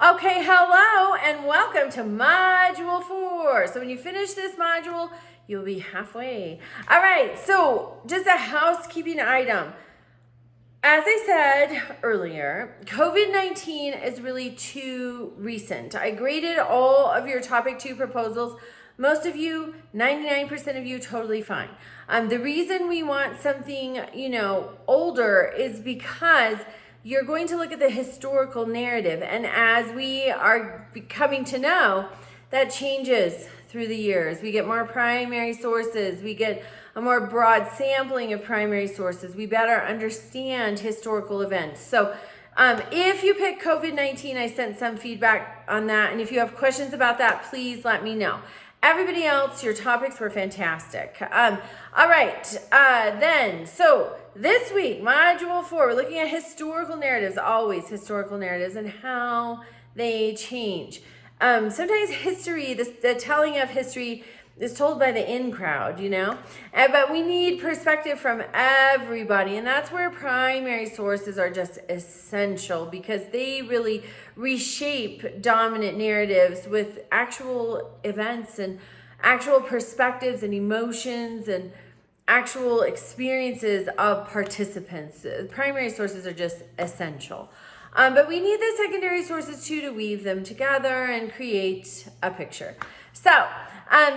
Okay, hello and welcome to Module 4. So when you finish this module, you'll be halfway. All right, so just a housekeeping item. As I said earlier, COVID-19 is really too recent. I graded all of your topic 2 proposals. Most of you, 99% of you, totally fine. The reason we want something, older is because you're going to look at the historical narrative. And as we are coming to know, that changes through the years. We get more primary sources. We get a more broad sampling of primary sources. We better understand historical events. So if you pick COVID-19, I sent some feedback on that. And if you have questions about that, please let me know. Everybody else, your topics were fantastic. All right, so this week, Module 4, we're looking at historical narratives, always historical narratives, and how they change. Sometimes history, the telling of history is told by the in crowd, but we need perspective from everybody, and that's where primary sources are just essential because they really reshape dominant narratives with actual events and actual perspectives and emotions and actual experiences of participants. Primary sources are just essential. But we need the secondary sources too to weave them together and create a picture. So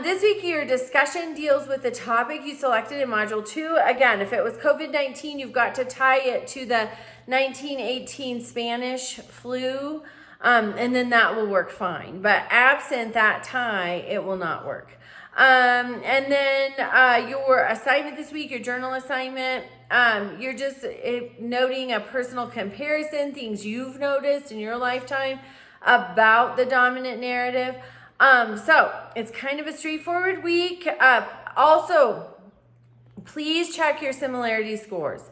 this week your discussion deals with the topic you selected in Module 2. Again, if it was COVID-19, you've got to tie it to the 1918 Spanish flu, and then that will work fine. But absent that tie, it will not work. And then your assignment this week, your journal assignment, you're just noting a personal comparison, things you've noticed in your lifetime about the dominant narrative. So it's kind of a straightforward week. Also, please check your similarity scores.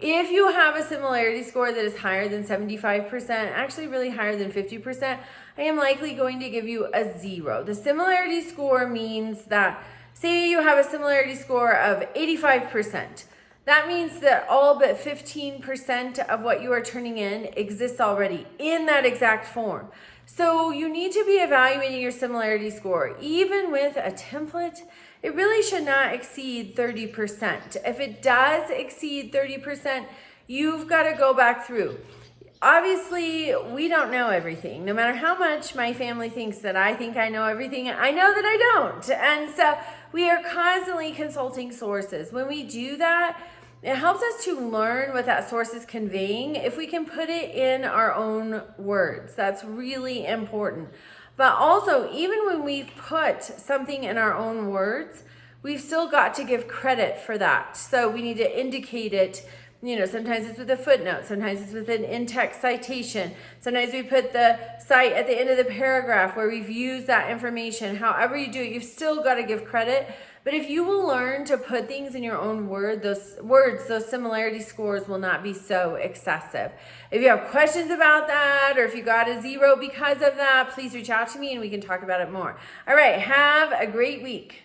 If you have a similarity score that is higher than 75%, actually really higher than 50%, I am likely going to give you a 0. The similarity score means that, say you have a similarity score of 85%. That means that all but 15% of what you are turning in exists already in that exact form. So you need to be evaluating your similarity score. Even with a template, it really should not exceed 30%. If it does exceed 30%, you've got to go back through. Obviously, we don't know everything. No matter how much my family thinks that I think I know everything, I know that I don't. And so we are constantly consulting sources. When we do that, it helps us to learn what that source is conveying if we can put it in our own words. That's really important. But also, even when we've put something in our own words, we've still got to give credit for that. So we need to indicate it. Sometimes it's with a footnote. Sometimes it's with an in-text citation. Sometimes we put the cite at the end of the paragraph where we've used that information. However you do it, you've still got to give credit. But if you will learn to put things in your own those similarity scores will not be so excessive. If you have questions about that, or if you got a 0 because of that, please reach out to me and we can talk about it more. All right, have a great week.